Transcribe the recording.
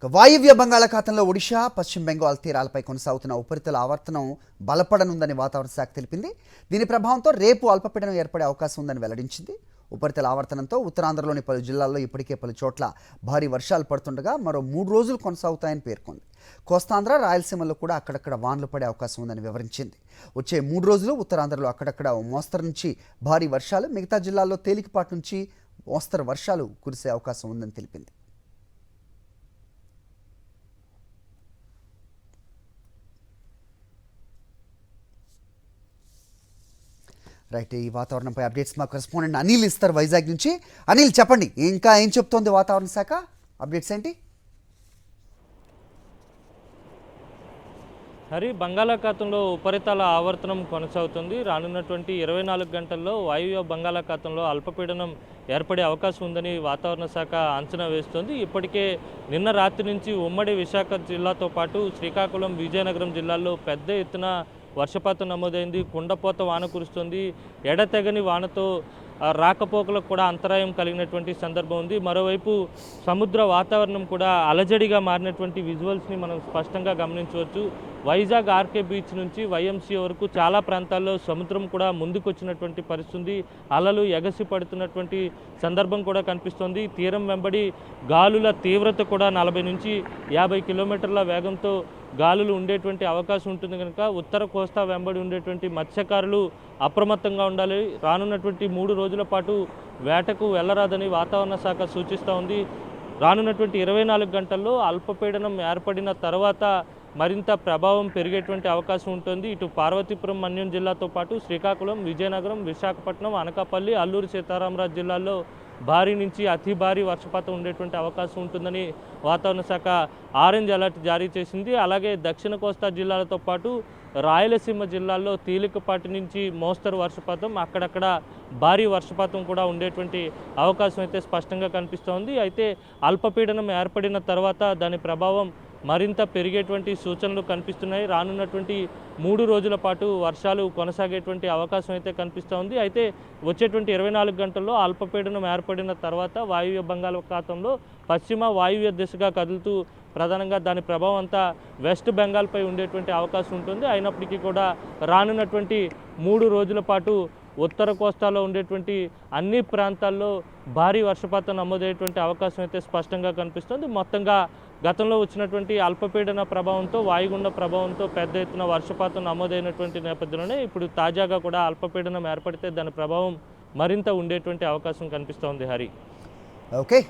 వాయువ్య బంగాళాఖాతంలో ఒడిషా పశ్చిమ బెంగాల్ తీరాలపై కొనసాగుతున్న ఉపరితల ఆవర్తనం బలపడనుందని వాతావరణ శాఖ తెలిపింది. దీని ప్రభావంతో రేపు అల్పపీడనం ఏర్పడే అవకాశం ఉందని వెల్లడించింది. ఉపరితల ఆవర్తనంతో ఉత్తరాంధ్రలోని పలు జిల్లాల్లో ఇప్పటికే పలు చోట్ల భారీ వర్షాలు పడుతుండగా మరో 3 రోజులు కొనసాగుతాయని పేర్కొంది. కోస్తాంధ్ర, రాయలసీమలో కూడా అక్కడక్కడ వానలు పడే అవకాశం ఉందని వివరించింది. వచ్చే 3 రోజులు ఉత్తరాంధ్రలో అక్కడక్కడ మోస్తరు నుంచి భారీ వర్షాలు, మిగతా జిల్లాల్లో తేలికపాటి నుంచి మోస్తరు వర్షాలు కురిసే అవకాశం ఉందని తెలిపింది. రైట్, ఈ వాతావరణంపై అప్డేట్స్ మా కరెస్పాండెంట్ అనిల్ ఇస్తారు వైజాగ్ నుంచి. అనిల్, చెప్పండి, ఇంకా ఏం చెప్తోంది వాతావరణ శాఖ? అప్డేట్స్ ఏంటి? హరి, బంగాళాఖాతంలో ఉపరితల ఆవర్తనం కొనసాగుతుంది. రానున్నటువంటి 24 గంటల్లో వాయువ్య బంగాళాఖాతంలో అల్పపీడనం ఏర్పడే అవకాశం ఉందని వాతావరణ శాఖ అంచనా వేస్తోంది. ఇప్పటికే నిన్న రాత్రి నుంచి ఉమ్మడి విశాఖ జిల్లాతో పాటు శ్రీకాకుళం, విజయనగరం జిల్లాల్లో పెద్ద ఎత్తున వర్షపాతం నమోదైంది. కుండపోత వాన కురుస్తుంది. ఎడతెగని వానతో రాకపోకలకు కూడా అంతరాయం కలిగినటువంటి సందర్భం ఉంది. మరోవైపు సముద్ర వాతావరణం కూడా అలజడిగా మారినటువంటి విజువల్స్ని మనం స్పష్టంగా గమనించవచ్చు. వైజాగ్ ఆర్కే బీచ్ నుంచి వైఎంసీ వరకు చాలా ప్రాంతాల్లో సముద్రం కూడా ముందుకొచ్చినటువంటి పరిస్థితి. అలలు ఎగసి పడుతున్నటువంటి సందర్భం కూడా కనిపిస్తోంది. తీరం వెంబడి గాలుల తీవ్రత కూడా 40 నుంచి 50 కిలోమీటర్ల వేగంతో గాలులు ఉండేటువంటి అవకాశం ఉంటుంది. కనుక ఉత్తర కోస్తా వెంబడి ఉండేటువంటి మత్స్యకారులు అప్రమత్తంగా ఉండాలి. రానున్నటువంటి 3 రోజుల పాటు వేటకు వెళ్లరాదని వాతావరణ శాఖ సూచిస్తూ ఉంది. రానున్నటువంటి 24 గంటల్లో అల్పపీడనం ఏర్పడిన తర్వాత మరింత ప్రభావం పెరిగేటువంటి అవకాశం ఉంటుంది. ఇటు పార్వతీపురం, మన్యం జిల్లాతో పాటు శ్రీకాకుళం, విజయనగరం, విశాఖపట్నం, అనకాపల్లి, అల్లూరు సీతారామరాజు జిల్లాల్లో భారీ నుంచి అతి భారీ వర్షపాతం ఉండేటువంటి అవకాశం ఉంటుందని వాతావరణ శాఖ ఆరెంజ్ అలర్ట్ జారీ చేసింది. అలాగే దక్షిణ కోస్తా జిల్లాలతో పాటు రాయలసీమ జిల్లాల్లో తేలికపాటి నుంచి మోస్తరు వర్షపాతం, అక్కడక్కడ భారీ వర్షపాతం కూడా ఉండేటువంటి అవకాశం అయితే స్పష్టంగా కనిపిస్తోంది. అయితే అల్పపీడనం ఏర్పడిన తర్వాత దాని ప్రభావం మరింత పెరిగేటువంటి సూచనలు కనిపిస్తున్నాయి. రానున్నటువంటి 3 రోజుల పాటు వర్షాలు కొనసాగేటువంటి అవకాశం అయితే కనిపిస్తోంది. అయితే వచ్చేటువంటి 24 గంటల్లో అల్పపీడనం ఏర్పడిన తర్వాత వాయువ్య బంగాళాఖాతంలో పశ్చిమ వాయువ్య దిశగా కదులుతూ ప్రధానంగా దాని ప్రభావం అంతా వెస్ట్ బెంగాల్పై ఉండేటువంటి అవకాశం ఉంటుంది. అయినప్పటికీ కూడా రానున్నటువంటి 3 రోజుల పాటు ఉత్తర కోస్తాలో ఉండేటువంటి అన్ని ప్రాంతాల్లో భారీ వర్షపాతం నమోదయ్యేటువంటి అవకాశం అయితే స్పష్టంగా కనిపిస్తుంది. మొత్తంగా గతంలో వచ్చినటువంటి అల్పపీడన ప్రభావంతో, వాయుగుండ ప్రభావంతో పెద్ద ఎత్తున వర్షపాతం నమోదైనటువంటి నేపథ్యంలోనే ఇప్పుడు తాజాగా కూడా అల్పపీడనం ఏర్పడితే దాని ప్రభావం మరింత ఉండేటువంటి అవకాశం కనిపిస్తోంది. హరి, ఓకే.